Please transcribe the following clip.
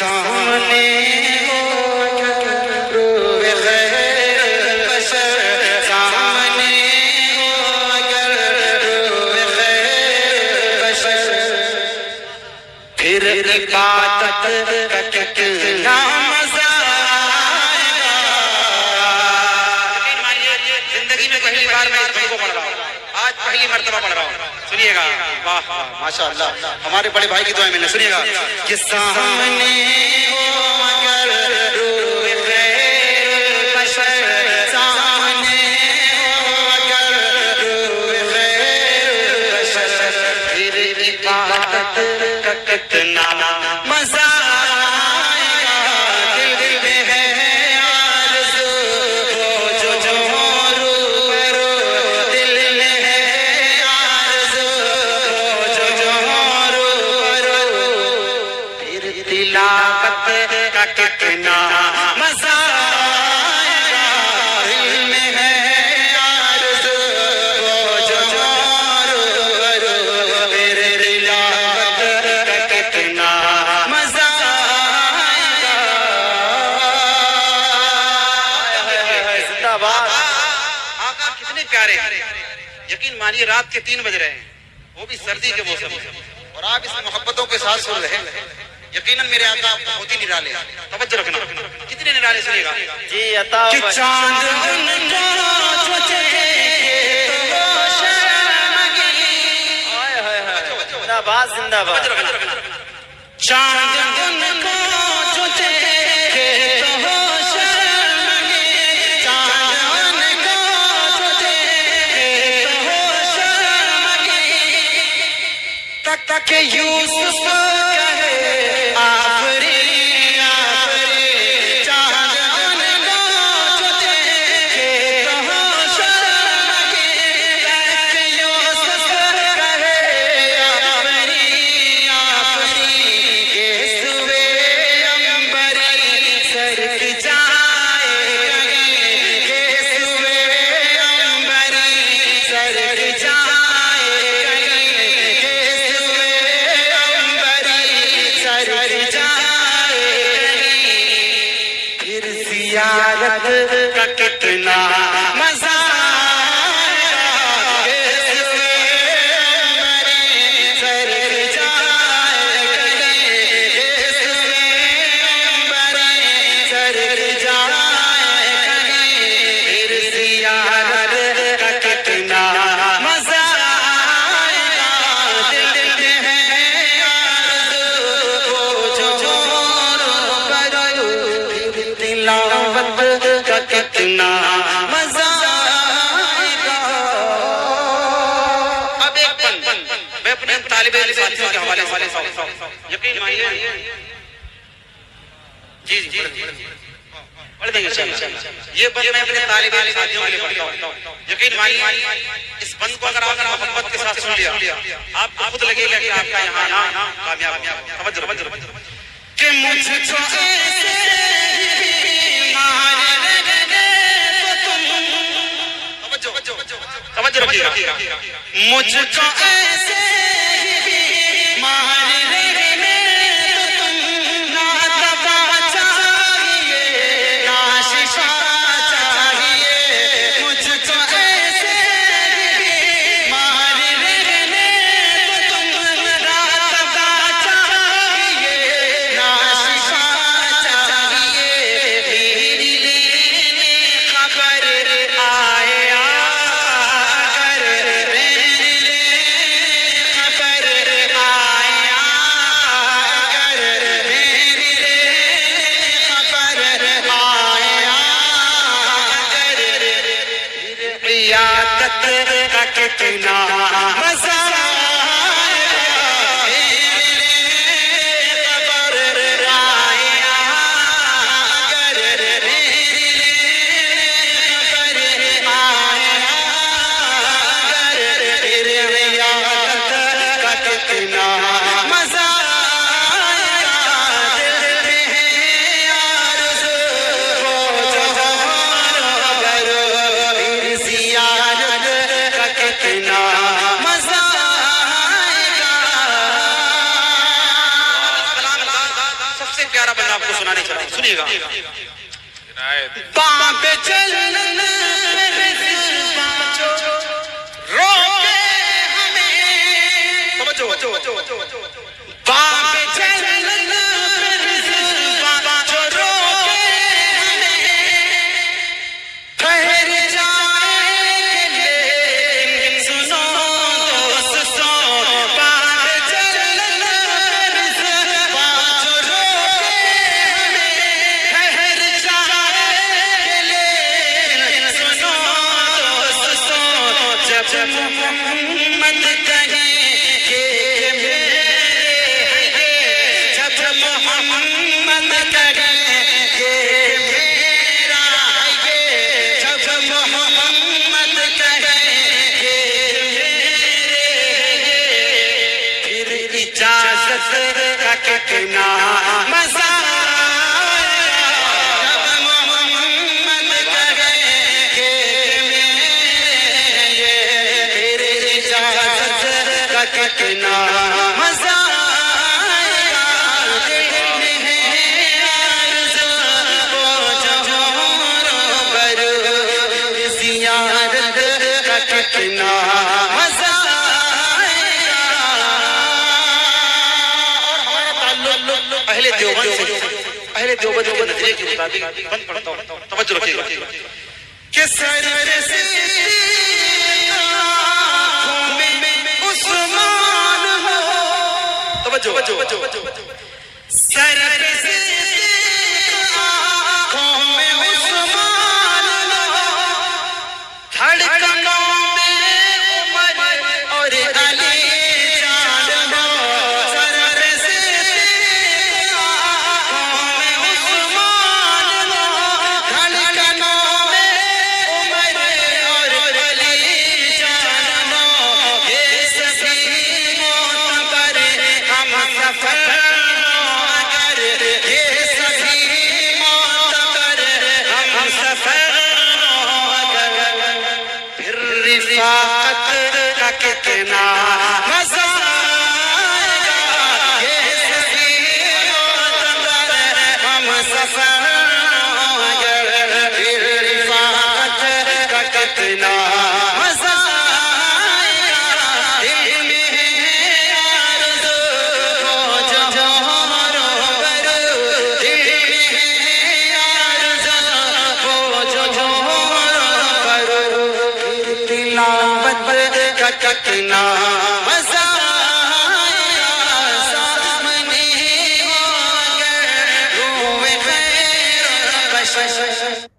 سامنے ہو روئے خیر بشر سامنے ہو اگر روئے خیر بشر پھر عبادت کا کتنا مزہ آئے گا۔ زندگی میں پہلی بار میں اس بھائی کو پڑھ رہا ہوں، آج پہلی مرتبہ پڑھ رہا ہوں، سنیے گا۔ واہ ماشاءاللہ، ہمارے بڑے بھائی کی دعائیں میں نے، سنیے گا کہ سامنے ہو اگر روئے خیر بشر سامنے ہو اگر روئے خیر بشر پھر عبادت کا کتنا مزہ آئے گا۔ دل میں ہے آرزو ہو جو روبرو، دل میں ہے آرزو ہو جو روبرو پھر تلاوت کا کتنا مزہ آئے گا۔ دل میں ہے آرزو ہو جو روبرو پھر تلاوت کا کتنا مزہ آئے گا۔ زندہ باد۔ آقا کتنے پیارے ہیں، یقین مانیے رات کے 3 بج رہے ہیں، وہ بھی سردی کے موسم میں، اور آپ اس محبتوں کے ساتھ سن رہے ہیں۔ یقیناً میرے آقا بہت ہی نرالے، توجہ رکھنا، کتنے نرالے سنیے گا جی عطا کہ چاند ان کو جو دیکھے تو وہ شرمگی۔ زندہ باد زندہ باد۔ چاند ان کو جو دیکھے تو وہ شرمگی، چاند ان کو جو دیکھے تو وہ شرمگی، تک تک یوسف کہے آفری آفری، چاند ان کو جو دیکھے تو وہ شرمگی، تک یوسف کہے آفری آفری، کہ سوے امبری سرک جائے گی، کہ سوے امبری سرک جائے گی، کہ سوے امبری سرک جائے گی، پھر زیارت کا کتنا مزہ آئے گا۔ کہ سوے امبری سرک جائے گی، کہ سوے امبری سرک جائے گی، پھر زیارت کا کتنا مزہ آئے گا۔ دل میں ہے آرزو ہو جو روبرو پھر تلاوت کا کتنا مزہ آئے گا۔ اب ایک پن میں اپنے طالب علم ساتھیوں کے حوالے سے یقین مانیے، جی پڑھ دیں گے انشاءاللہ۔ یہ بند میں اپنے طالب علم ساتھیوں کے لیے پڑھتا ہوں، یقین مانیے اس بند کو اگر آپ نے محبت کے ساتھ سن لیا، آپ کو خود لگے گا کہ آپ کا یہاں آنا کامیاب ہے۔ توجہ کہ مجھ کو ایسے مار رہے تو تم، توجہ رکھیے گا، مجھ کو ایسے مار رہے تو تم، نہ دوا چاہیے نہ شفا چاہیے، مجھ کو ایسے مار رہے تو تم، نہ دوا چاہیے نہ شفا چاہیے، میری لینے خبر آئے اگر، میری لینے میں آپ کو سنانے چلا ہوں، سنیے گا. باب چلنا روکے ہمیں، توجہ، باب چلنا جو روکے ہمیں، ٹھہر جائیں گے سنو دوستو، باب چلنا جو روکے ہمیں، ٹھہر جائیں گے سنو دوستو، جب محمد کہیں کہ میرے ہیں، جب محمد کہیں کہ میرا ہے، جب محمد کہیں کہ میرے ہیں، پھر اجازت کا کتنا مزہ آئے گا، جب محمد کہیں کہ میرے ہیں، پھر اجازت کا کتنا مزہ آئے گا، دل میں ہے آرزو وہ جو برو زیارت کا کتنا مزہ آئے گا. اور ہمارا تعلق اہل دیوبند سے، اہل دیوبند کے نظریے کے مطابق بند پڑھتا ہوں، توجہ رکھیے گا کہ سر سے آنکھوں میں عثمان ہو، توجہ، سر سے آنکھوں میں عثمان ہو، دھڑکنوں میں عمر اور علی جان ہو، سر سے آنکھوں میں عثمان ہو، دھڑکنوں میں عمر اور علی جان ہو، یہ سبھی معتبر ہم سفر ہوں، اگر یہ سبھی معتبر ہم سفر ہوں، اگر پھر رفاقت کا کتنا مزہ آئے گا، یہ سبھی معتبر ہم سفر ہوں، اگر پھر رفاقت کا کتنا مزہ آئے گا، دل میں ہے آرزو وہ جو برو، دل میں ہے آرزو وہ جو برو، پھر تلاوت کا کتنا مزہ آئے گا، سامنے ہو اگر روح خیر بشر.